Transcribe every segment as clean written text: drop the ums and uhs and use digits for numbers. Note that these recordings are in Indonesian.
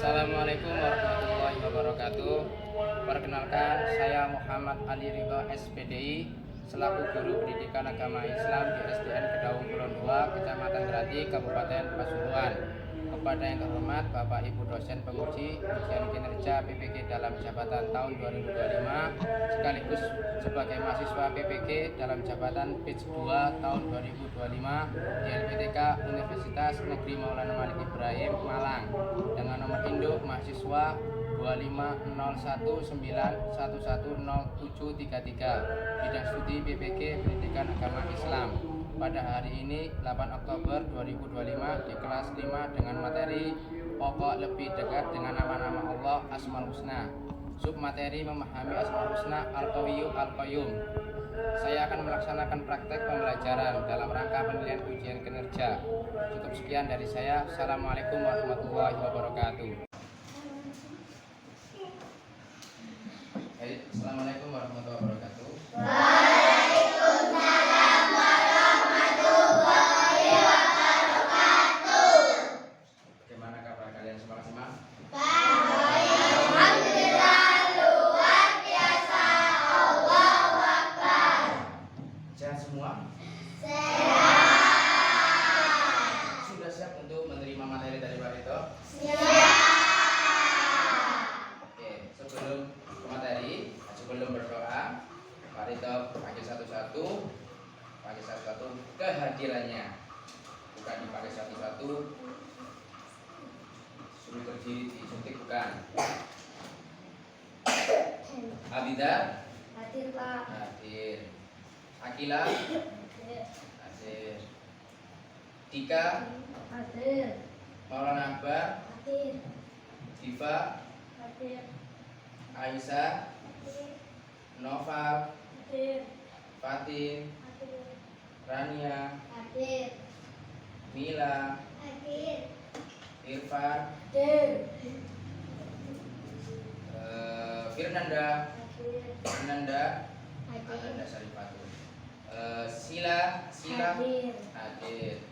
Assalamualaikum warahmatullahi wabarakatuh. Perkenalkan, saya Muhammad Ali Ridho SPDI selaku Guru Pendidikan Agama Islam di SDN Kedaung Kulon 2, Kecamatan Grati, Kabupaten Pasuruan. Kepada yang terhormat Bapak Ibu dosen penguji ujian kinerja PPG dalam jabatan tahun 2025 sekaligus sebagai mahasiswa PPG dalam jabatan batch 2 tahun 2025 di LPTK Universitas Negeri Maulana Malik Ibrahim Malang dengan nomor induk mahasiswa 25019110733 bidang studi PPG Pendidikan Agama Islam. Pada hari ini 8 Oktober 2025 di kelas 5 dengan materi pokok lebih dekat dengan nama-nama Allah Asmaul Husna. Submateri memahami Asmaul Husna Al-Qawiyyu Al-Qayyum. Saya akan melaksanakan praktek pembelajaran dalam rangka penilaian ujian kinerja. Cukup sekian dari saya. Assalamualaikum warahmatullahi wabarakatuh. Assalamualaikum warahmatullahi wabarakatuh. Waalaikumsalam warahmatullahi wabarakatuh. Bagaimana kabar kalian semua? Alhamdulillah luar biasa. Allahu Akbar. Sehat semua? Sehat. Sudah siap untuk menerima materi dari Pak Rito? Siap. Oke, sebelum berdoa, Pak Rito pakai satu-satu kehadirannya, bukan dipakai satu-satu suruh berdiri disuntik, bukan. Abida Hadir Pak. hadir, Akila hadir, Dika Hadir. Maulana Akbar, Hadir. Diva, Hadir. Aisyah, Noval, Hadir. Fatin, Hadir. Rania, Hadir. Mila, Hadir. Irfan, Hadir. Firnanda, Hadir. Ananda Hadir. Sarifatul, Sila Hadir. hadir,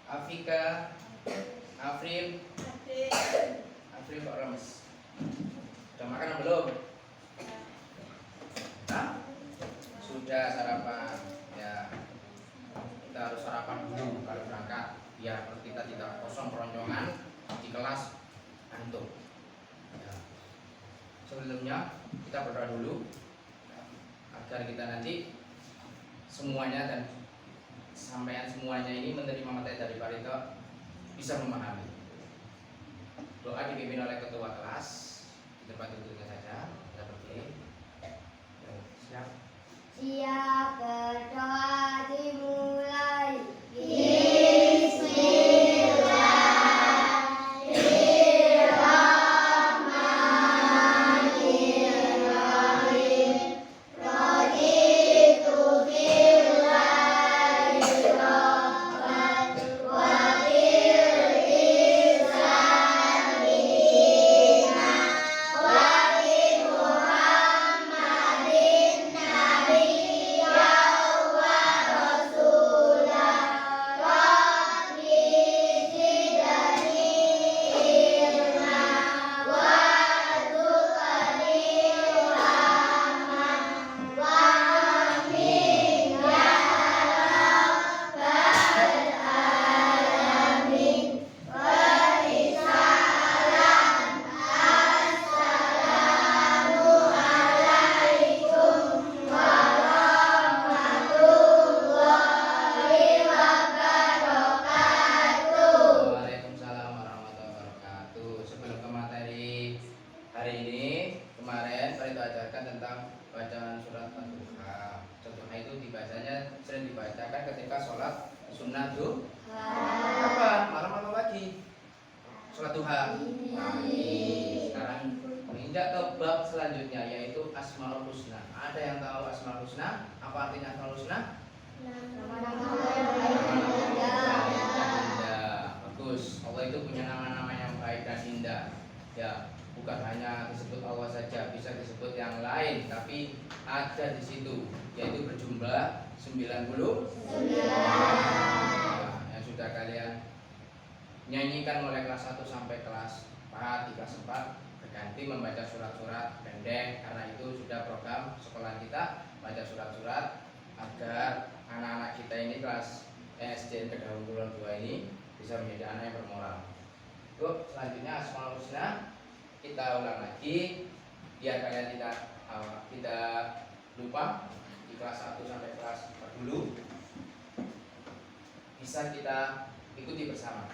Afika, Afril kok lemes? Sudah makan atau belum? Hah? Sudah sarapan ya. Kita harus sarapan dulu kalau berangkat biar perut kita tidak kosong keroncongan di kelas antum ya. Sebelumnya kita berdoa dulu agar kita nanti semuanya dan sampean semuanya ini menerima materi dari Pak Rito bisa memahami. Doa dipimpin oleh ketua kelas, di tempat duduknya saja. Kita berdiri. Siap. Siap, berdoa dimulai. Bismillahirrahmanirrahim. Raditu billahi rabban wa bil islami dinan wa bi Muhammadin nabiyyan wa rasulan. Rabbi zidni ilma warzuqni rahmah wa amin ya rabbal alamin. Waalaikumsalam. Assalamu alaikum warahmatullahi wabarakatuh. Waalaikumsalam warahmatullahi wabarakatuh. Sebelum ke materi hari ini, kemarin Pak Rito ajarkan tentang bacaan surat Al-Duha. Al-Duha itu dibacanya sering dibacakan ketika sholat sunnah duha. Apa? Malam atau pagi? Sholat duha. Pagi. Sekarang menginjak ke bab selanjutnya yaitu Asmaul Husna. Ada yang tahu Asmaul Husna? Apa artinya Asmaul Husna? Indah. Bagus. Allah itu punya nama-nama yang baik dan indah. Ya, bukan hanya disebut Allah saja, bisa disebut yang lain, tapi ada di situ, yaitu berjumlah 99 yang sudah kalian nyanyikan mulai kelas 1 sampai kelas 4 di kelas 4 berganti membaca surat-surat pendek, karena itu sudah program sekolah kita baca surat-surat agar anak-anak kita ini kelas SDN Kedaung Kulon 2 ini bisa menjadi anak yang bermoral. Yuk, selanjutnya Asmaul Husna kita ulang lagi biar kalian tidak lupa di kelas 1 sampai kelas 4 dulu. Bisa kita ikuti bersama.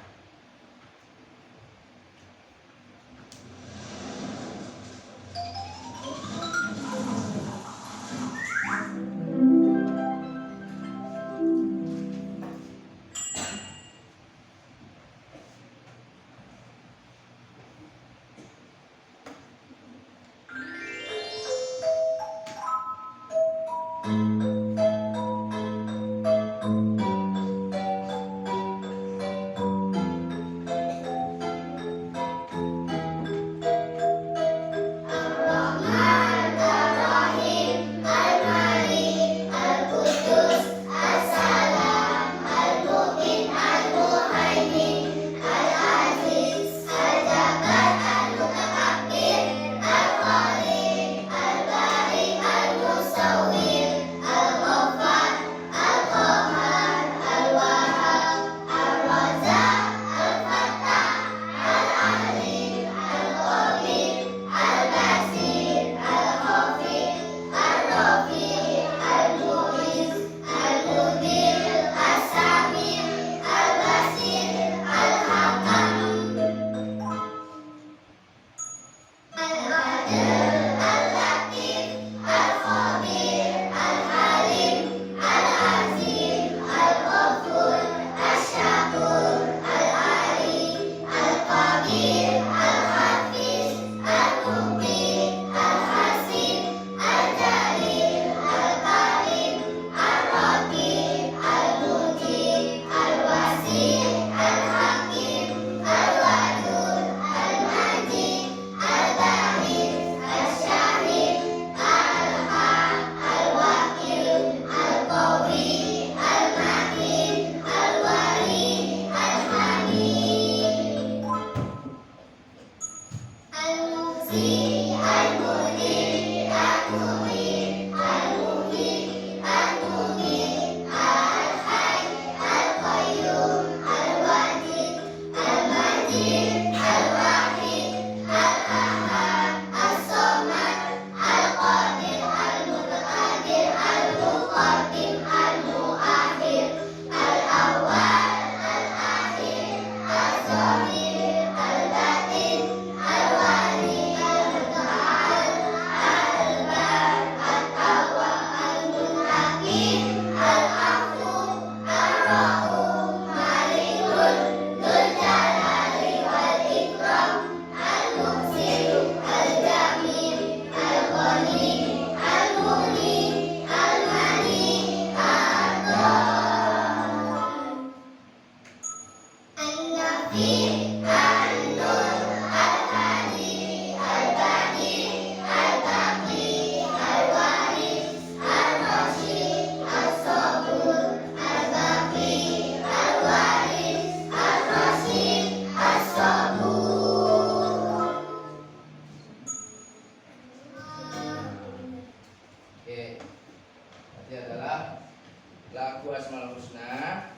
Lagu Asmaul Husna.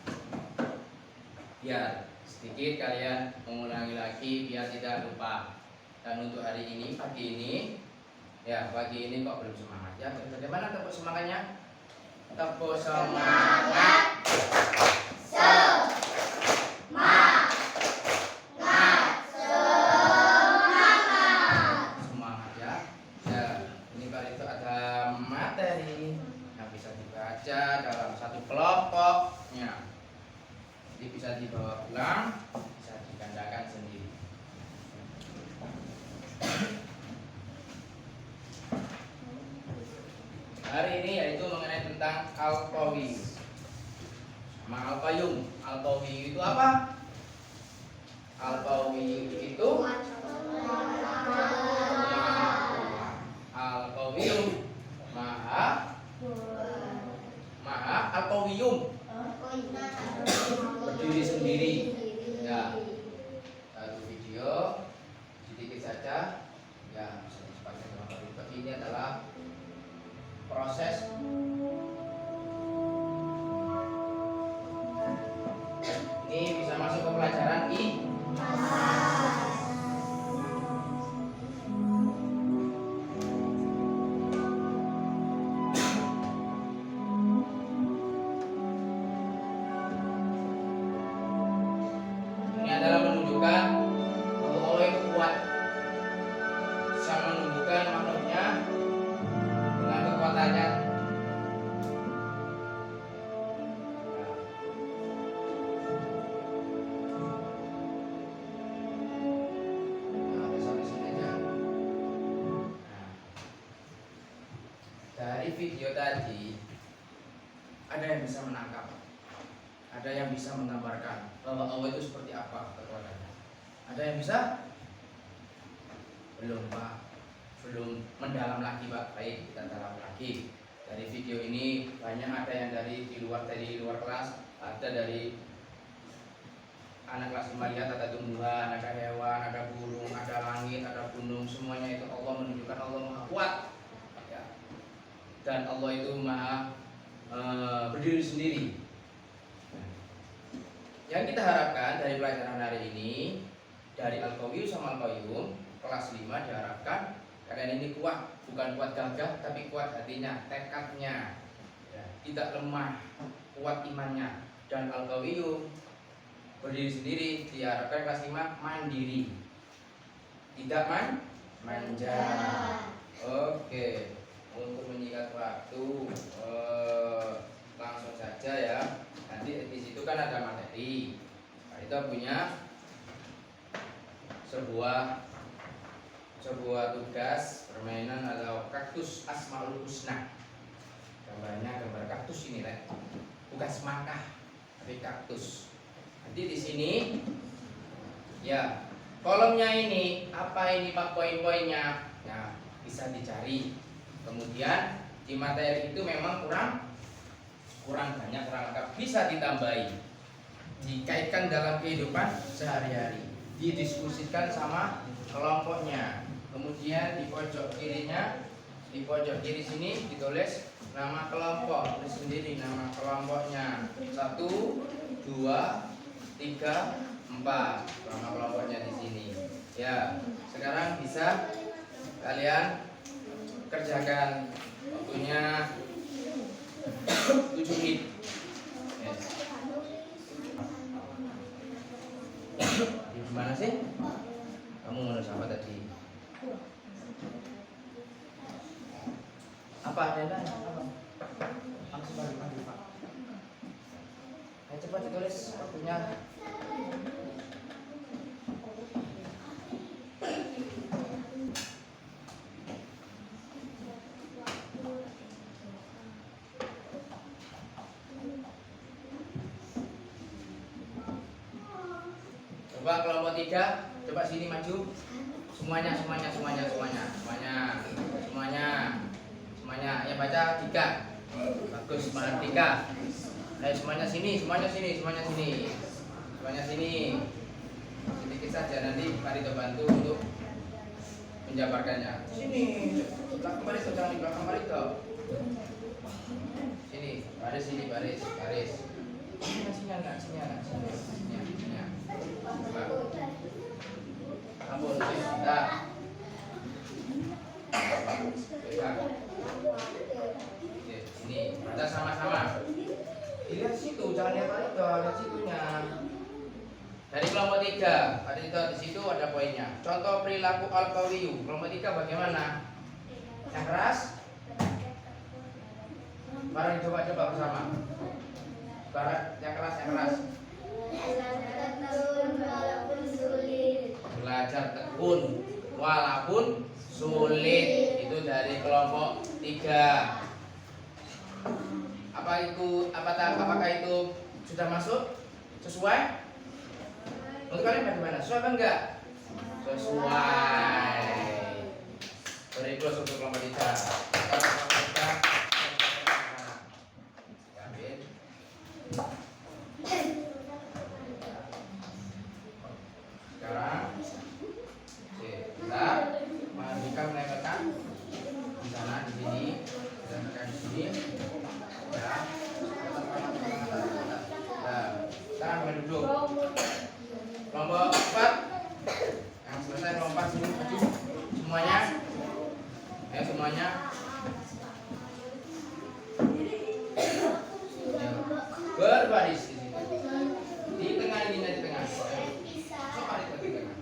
Biar sedikit kalian mengulangi lagi biar tidak lupa. Dan untuk hari ini, pagi ini kok belum semangat ya? Bagaimana tepuk semangatnya? Tepuk semangat. Semangat ya. Ya, ini kali itu ada materi yang bisa dibaca dalam satu kelompoknya. Jadi bisa dibawa pulang, bisa digandakan sendiri. Hari ini yaitu mengenai tentang Al-Qawi sama Al-Qayyum. Al-Qawi itu apa? Al-Qawi itu Al-Qayyum Maha Al-Qayyum berdiri sendiri. Ya, satu video saja ya, bisa dipakai dengan baik. Tapi ini adalah proses ini bisa masuk ke pelajaran ini adalah menunjukkan bahwa Allah itu kuat, bisa menunjukkan makhluknya dengan kekuatannya. Nah, sampai sini aja. Nah, dari video tadi ada yang bisa menangkap, ada yang bisa menggambarkan bahwa Allah itu seperti apa kekuatannya. Ada yang bisa? Belum Pak, belum mendalam lagi Pak. Baik, kita dalam lagi. Dari video ini banyak ada yang dari luar kelas, ada dari anak kelas 5 lihat ada tumbuhan, ada hewan, ada burung, ada langit, ada gunung, semuanya itu Allah menunjukkan Allah Maha Kuat. Ya. Dan Allah itu Maha berdiri sendiri. Yang kita harapkan dari pelajaran hari ini, dari Al-Qawi sama Al-Qayyum kelas 5 diharapkan kalian ini kuat, bukan kuat gagah tapi kuat hatinya, tekadnya, ya, tidak lemah, kuat imannya. Dan Al-Qayyum berdiri sendiri diharapkan kelas 5 mandiri, tidak manja. Oke, untuk menyingkat waktu langsung saja ya. Nanti di situ kan ada materi. Nah, kita punya sebuah tugas permainan atau kaktus Asmaul Husna. Gambarnya gambar kaktus ini lah, bukan semangka tapi kaktus. Nanti di sini ya kolomnya ini apa ini Pak poin-poinnya? Nah, bisa dicari. Kemudian di materi itu memang kurang banyak, kurang lengkap, bisa ditambahi, dikaitkan dalam kehidupan sehari-hari, didiskusikan sama kelompoknya. Kemudian di pojok kirinya, di pojok kiri sini ditulis nama kelompok, tulis sendiri nama kelompoknya 1, 2, 3, 4 nama kelompoknya di sini. Ya, sekarang bisa kalian kerjakan, waktunya 7 menit. Yes. Di mana sih? Kamu mau apa tadi? Apa ada? Apa? Langsung balik Pak. Ayo cepat ditulis waktunya. Coba kelompok 3, coba sini maju. Semuanya. Ya baca 3. Bagus, semangat 3. Ayo semuanya sini. Sedikit saja, nanti mari kita bantu untuk menjabarkannya. Sini, belakang baris, jangan di belakang baris toh. Sini, baris. Sini enggak. Ampun, sudah. Oke, ini baca sama-sama. Lihat situ, jangan lihat itu, lihat situnya. Dari kelompok 3, ada di situ ada poinnya. Contoh perilaku Al-Qawiyu. Kelompok 3 bagaimana? Yang keras? Mari coba bersama. Yang keras. Belajar tekun walaupun sulit. Itu dari kelompok 3. Apakah itu sudah masuk? Sesuai? Untuk kalian bagaimana? Sesuai apa enggak? Sesuai. Beri plus untuk kelompok 3. Sekarang kita berbaris di situ. Di tengah ini di tengah. Coba di tengah.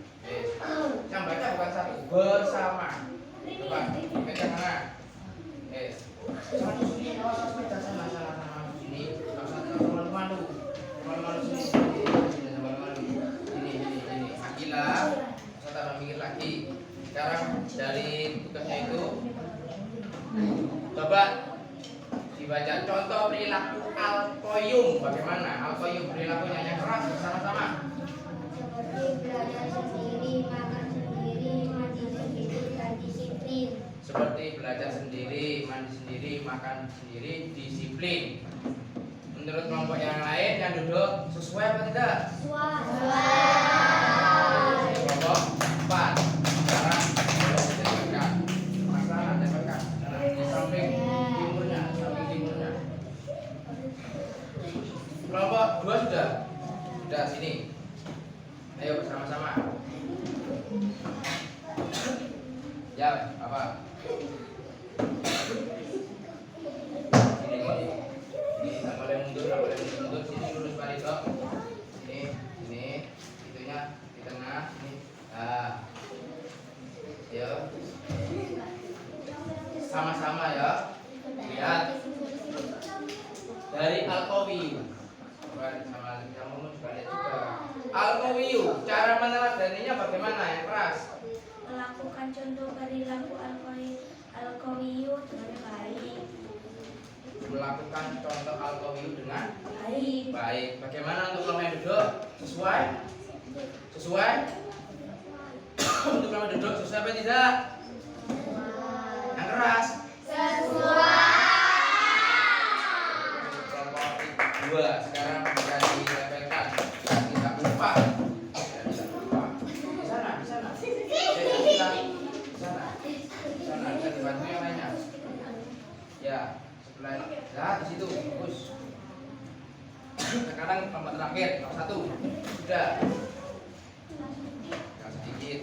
Yang baca bukan satu, bersama. Coba pegang tangan. Sana sini, sana sini. Malu-malu sini. Ini. Akilah. Saya mikir lagi. Sekarang dari tugasnya itu coba dibaca contoh perilaku al-qayyum. Bagaimana al-qayyum perilakunya yang keras sama-sama? Seperti belajar sendiri, makan sendiri, mandi sendiri, dan disiplin. Seperti belajar sendiri, mandi sendiri, makan sendiri, disiplin. Menurut kelompok yang lain yang duduk sesuai apa tidak? Kelompok 4. Sekarang tempelkan. Masalah tempelkan. Di samping timurnya. Kelompok 2 sudah. Sudah sini. Ayo bersama-sama. Ya, apa? Ini tak boleh mundur. Sini lurus Pak Rito. Sini, itunya di tengah. Ini. Nah. Ayo. Sama-sama ya. Lihat. Dari Al-Qawi. Sama kamu juga lihat juga. Al-Qawi, cara meneladaninya bagaimana yang keras? Melakukan contoh perilaku al-qawiyu dengan baik. Melakukan contoh al-qawi dengan Baik. baik. Bagaimana untuk kelompok yang duduk? Sesuai? Untuk kelompok duduk sesuai apa tidak? Yang keras? Kelompok 2 sekarang bisa dilempelkan. Kita lupa. Di sana. Di sana bisa dibantu yang lainnya. Ya, sebelah. Nah, di situ. Bagus. Sekarang kelompok terakhir, nomor 1. Sudah. Yang sedikit.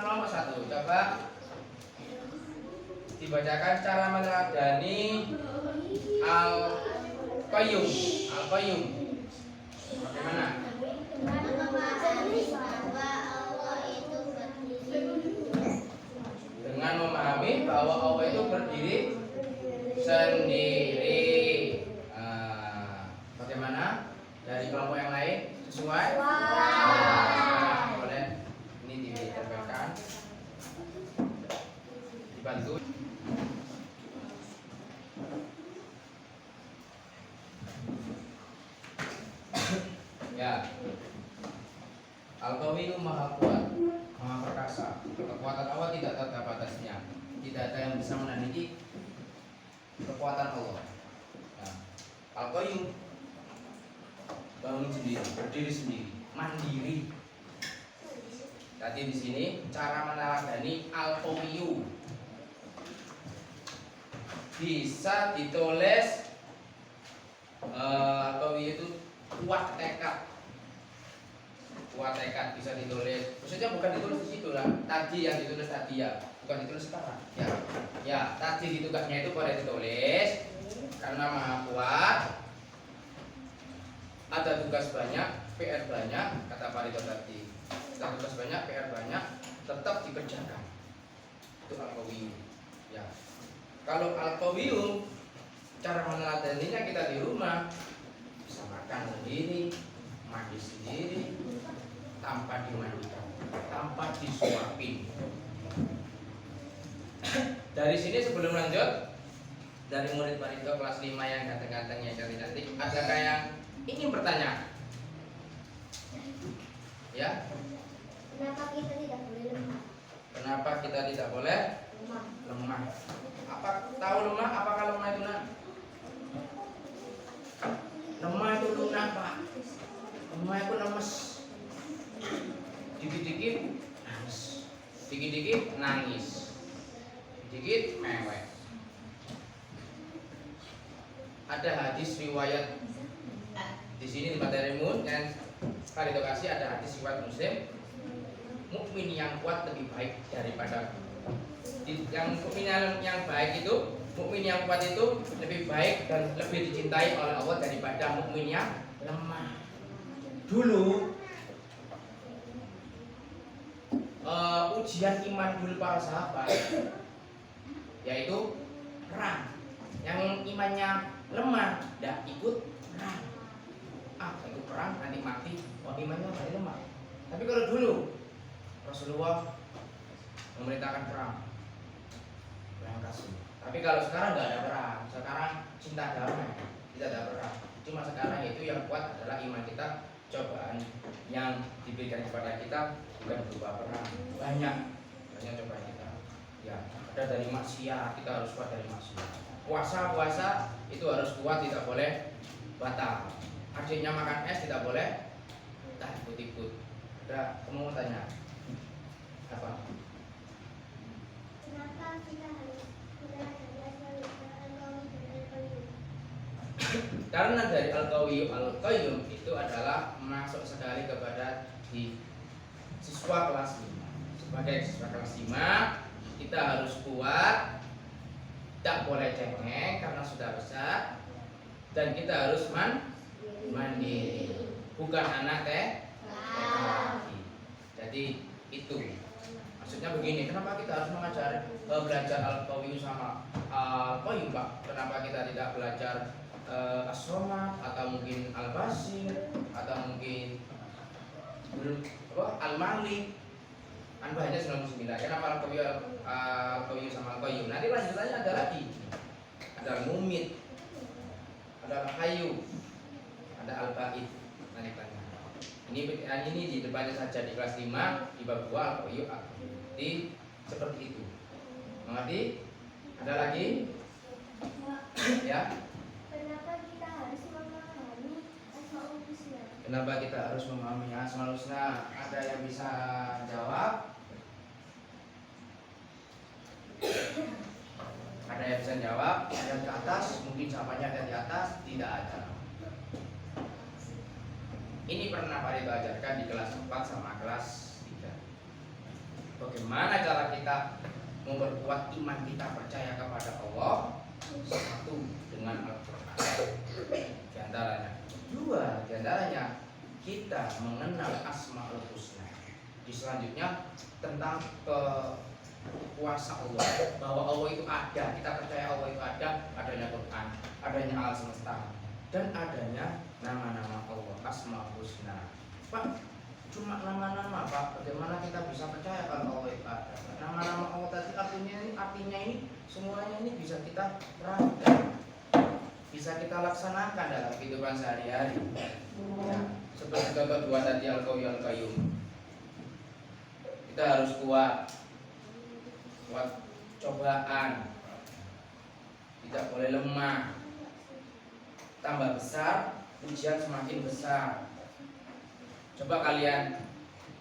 Nomor 1. Coba dibacakan cara meneladani al-qayyum. Al-qayyum. Bagaimana? Dengan memahami bahwa Allah itu berdiri sendiri. Bagaimana? Dari kelompok yang lain sesuai? Boleh ini ditempelkan. Dibantu. Ya. Al-Qawi Maha Kuat, Maha Perkasa. Kekuatan Allah tidak ada batasnya. Tidak ada yang bisa menandingi kekuatan Allah. Ya. Al-Qayyum bangun sendiri, berdiri sendiri, mandiri. Tadi di sini cara meneladani al-qawiyu bisa ditulis al-qawiyu itu kuat tekad bisa ditulis. Maksudnya bukan ditulis di situ lah. Tadi yang ditulis tadi ya, bukan ditulis sekarang. Ya, tadi di tugasnya itu boleh ditulis karena Maha Kuat. Ada tugas banyak, PR banyak, kata Pak Rito tadi. Ada tugas banyak, PR banyak, tetap dikerjakan. Itu al-qawiyu. Ya. Kalau al-qawiyu cara meneladaninya kita di rumah bisa makan sendiri, mandi sendiri, tanpa dimandikan, tanpa disuapin. Dari sini sebelum lanjut, dari murid Pak Rito kelas 5 yang ganteng-ganteng yang cantik-cantik, adakah yang ingin bertanya? Ya? Kenapa kita tidak boleh lemah? Kenapa kita tidak boleh lemah? Apa tahu lemah? Apakah lemah itu nak? Lemah itu lunak Pak. Lemah itu lemes. Dikit-dikit nangis. Dikit-dikit nangis. Dikit mewek. Ada hadis riwayat di sini di materi dan kali itu kasih ada hadis riwayat Muslim. Mukmin yang kuat lebih baik daripada yang mukmin yang baik itu Mukmin yang kuat itu lebih baik dan lebih dicintai oleh Allah daripada mukmin yang lemah. Dulu ujian iman dulu para sahabat yaitu perang. Yang imannya lemah tidak ikut perang. Ikut perang nanti mati. Imannya masih lemah. Tapi kalau dulu Rasulullah memerintahkan perang kasih. Tapi kalau sekarang nggak ada perang, sekarang cinta damai, tidak ada perang. Cuma sekarang itu yang kuat adalah iman kita. Cobaan yang diberikan kepada kita bukan berupa perang, banyak cobaan kita. Ya, ada dari maksiat, kita harus kuat dari maksiat. Puasa itu harus kuat, tidak boleh batal. Adiknya makan es tidak boleh ikut-ikut. Ada kamu mau tanya apa? Kenapa kita harus Karena dari Al-Qayyum itu adalah masuk sekali kepada di siswa kelas 5. Sebagai siswa kelas 5 kita harus kuat, tidak boleh cengeng karena sudah besar, dan kita harus mandiri, bukan anak lagi. Jadi itu maksudnya begini, kenapa kita harus belajar Al-Qayyum sama Al-Qayyum, Pak? Kenapa kita tidak belajar As-Somad atau mungkin Al-Basir atau mungkin Al-Malik? Kan banyak 99. Kenapa Al-Qayyum sama Al-Qayyum? Nanti lanjutannya ada lagi. Ada Al-Mumit, ada Al-Hayyu, ada Al-Ba'id. Nanti tanya. Ini di depannya saja di kelas 5 di bab 2 Al-Qayyum. Di seperti itu. Mengerti? Ada lagi? Ya. Kenapa kita harus memahami Asmaul Husna? Ada yang bisa jawab? Ada yang bisa jawab? Ada yang di atas? Mungkin jawabannya ada di atas? Tidak ada. Ini pernah Pak Rito ajarkan di kelas 4 sama kelas 3. Bagaimana cara kita memperkuat iman kita percaya kepada Allah? Satu, dengan Al-Quran. Di antaranya. Dua, di antaranya kita mengenal Asmaul Husna. Di selanjutnya tentang kuasa Allah, bahwa Allah itu ada. Kita percaya Allah itu ada, adanya Quran, adanya alam semesta, dan adanya nama-nama Allah, Asmaul Husna. Pak, cuma nama-nama, Pak. Bagaimana kita bisa percaya kalau Allah itu ada? Nama-nama Allah tadi artinya ini semuanya ini bisa kita terangkan, bisa kita laksanakan dalam kehidupan sehari-hari. Ya, seperti contoh dua tadi Al-Qayyum. Kita harus kuat cobaan, tidak boleh lemah. Tambah besar, ujian semakin besar. Coba kalian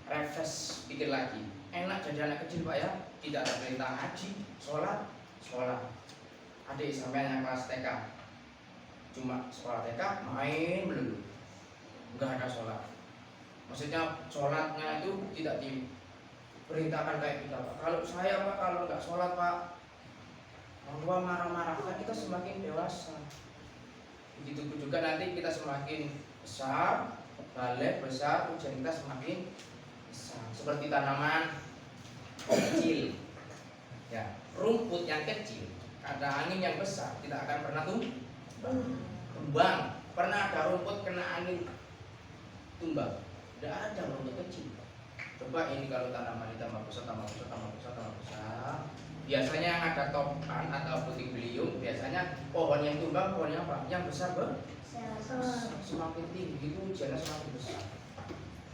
refresh pikir lagi. Enak jadi anak kecil Pak ya, tidak ada perintah ngaji, sholat. Adik sampai yang kelas TK, cuma sekolah TK main melulu, nggak ada sholat. Maksudnya sholatnya itu tidak diperintahkan kayak kita Pak. Kalau saya Pak, kalau nggak sholat Pak, orang tua marah-marah. Kan kita semakin dewasa. Begitu juga nanti kita semakin besar, balik besar, ujian kita semakin besar. Seperti tanaman kecil, ya, rumput yang kecil, ada angin yang besar, tidak akan pernah tumbang. Pernah ada rumput kena angin tumbang? Tidak ada rumput kecil. Coba ini kalau tanaman ini tambah besar. Biasanya yang ada topan atau puting beliung, biasanya pohon yang tumbang, pohon yang apa? Yang besar semakin tinggi itu ujiannya semakin besar.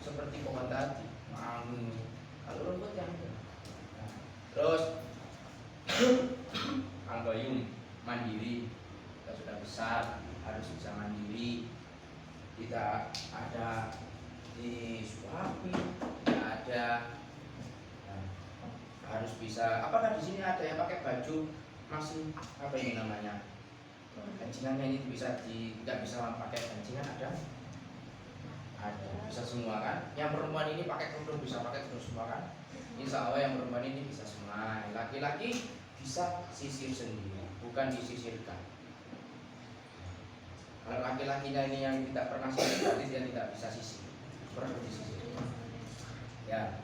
Seperti pohon tadi, angin. Kalau rumput yang terus Al-Qayyum mandiri. Kita sudah besar, harus bisa mandiri. Tidak ada disuapi, tidak ada. Harus bisa. Apakah di sini ada yang pakai baju masih apa ini namanya? Gancingannya ini tidak bisa pakai gancingan, ada? Ada, bisa semua kan? Yang perempuan ini pakai kerudung bisa pakai kerudung semua kan? Insya Allah yang perempuan ini bisa semua. Laki-laki bisa sisir sendiri, bukan disisirkan. Kalau laki-lakinya ini yang tidak pernah sisir, berarti dia tidak bisa sisir, perlu disisir. Ya,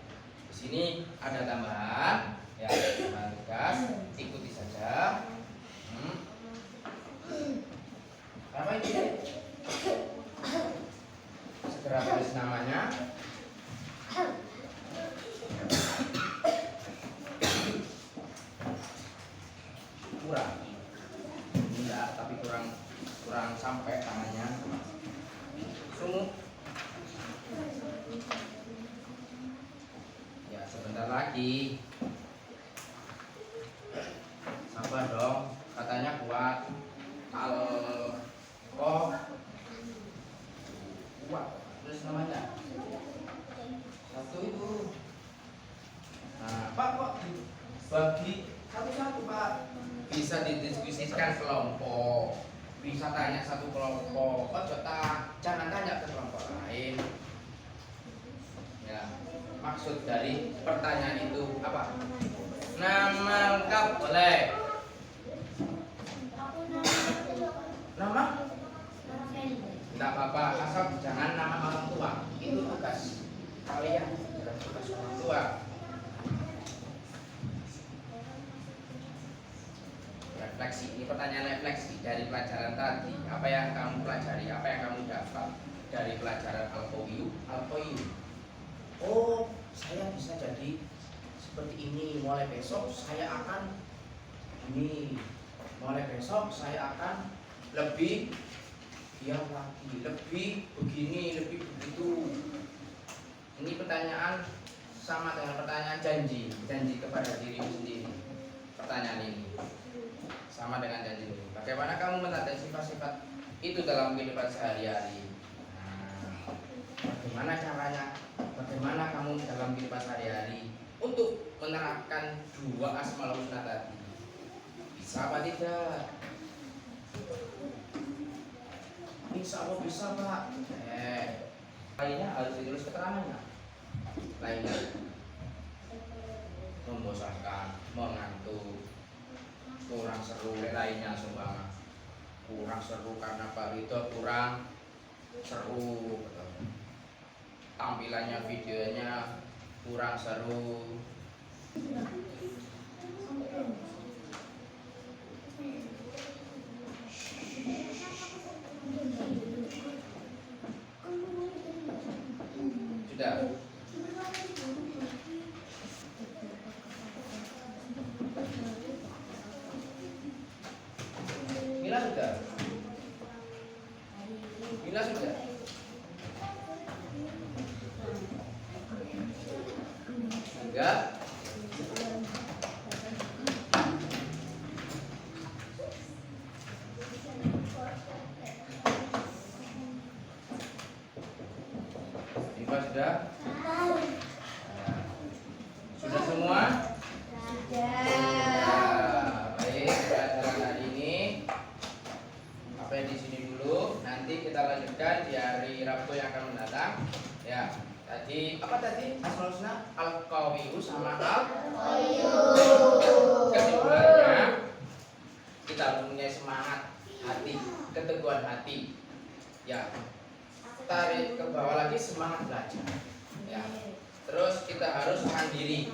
di sini ada tambahan, ya, tambahan tugas, ikuti saja. Apa ini? Segera tulis namanya. Kurang, enggak, tapi kurang sampai tangannya. Sumuk. Ya, sebentar lagi. Sabar dong, katanya kuat. Kuat. Terus namanya. Satu itu. Nah, Pak kok bagi satu-satu, Pak. Bisa didiskusikan kelompok. Bisa tanya satu kelompok. Jangan tanya ke kelompok lain. Ya, maksud dari pertanyaan itu apa? Nama lengkap boleh. Nama? Tidak apa-apa, asal jangan nama orang tua. Itu tugas kalian, bukan tugas orang tua. Refleksi, ini pertanyaan refleksi dari pelajaran tadi. Apa yang kamu pelajari, apa yang kamu dapat dari pelajaran Al-Qawiyu? Oh, saya bisa jadi seperti ini. Mulai besok saya akan ini. Mulai besok saya akan lebih giat lagi, lebih begini, lebih begitu. Ini pertanyaan sama dengan pertanyaan janji kepada dirimu sendiri. Pertanyaan ini sama dengan janji ini. Bagaimana kamu menatap sifat-sifat itu dalam kehidupan sehari-hari? Bagaimana caranya? Bagaimana kamu dalam kehidupan sehari-hari untuk menerapkan dua Asmaul Husna tadi? Bisa apa tidak? Insya Allah bisa, Pak. Lainnya harus ditulis keterangannya. Lainnya membosankan, mengantuk, kurang seru. Lainnya sumpah kurang seru karena Pak Ridho kurang seru. Tampilannya, videonya kurang seru. Sudah. Mila sudah. Mila sudah. Enggak. Mila sudah. Sudah semua? Baik, pelajaran hari ini sampai di sini dulu. Nanti kita lanjutkan di hari Rabu yang akan mendatang. Ya, tadi apa tadi? Asmaul Husna, Al-Qawiyu sama Al-Qawiyu. Kesimpulannya, kita mempunyai semangat hati, keteguhan hati. Ya, tarik ke bawah lagi, semangat belajar. Ya. Terus kita harus mandiri.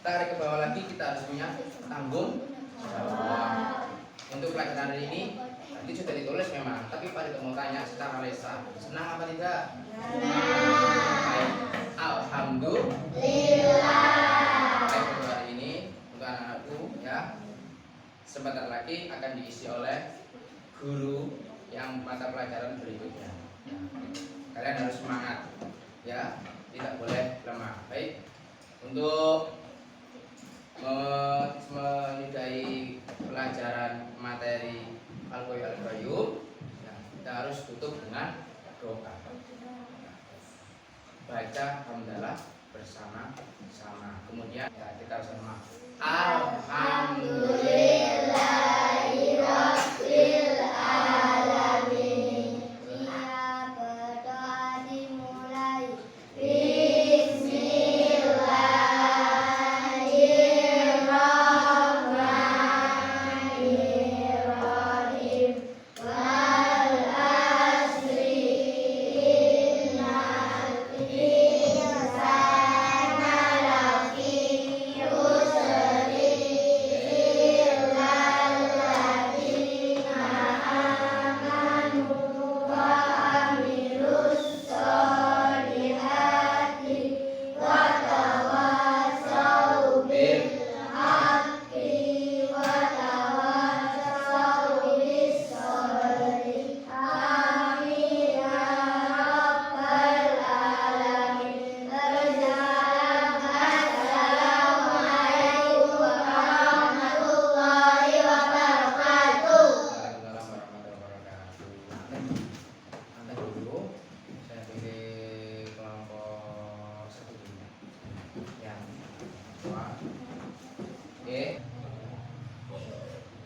Tarik ke bawah lagi, kita harus punya tanggung jawab. Untuk pelajaran hari ini nanti sudah ditulis memang, tapi Pak Ridho mau tanya secara lisan. Senang apa tidak? Baik. Alhamdulillah. Baik, untuk hari ini untuk anak-anakku ya. Sebentar lagi akan diisi oleh guru yang mata pelajaran berikutnya. Kalian harus semangat ya, tidak boleh lemah. Baik, untuk menyudahi pelajaran materi Al-Qawiyu ya, kita harus tutup dengan doa. Baca hamdalah bersama-sama. Kemudian ya, kita harus sama Alhamdulillahirabbil alamin. Bila berdoa dimulai. Bismillahirrahmanirrahim.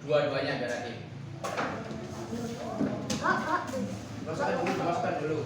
Dua-duanya biar adil. Oh, Masukkan dulu.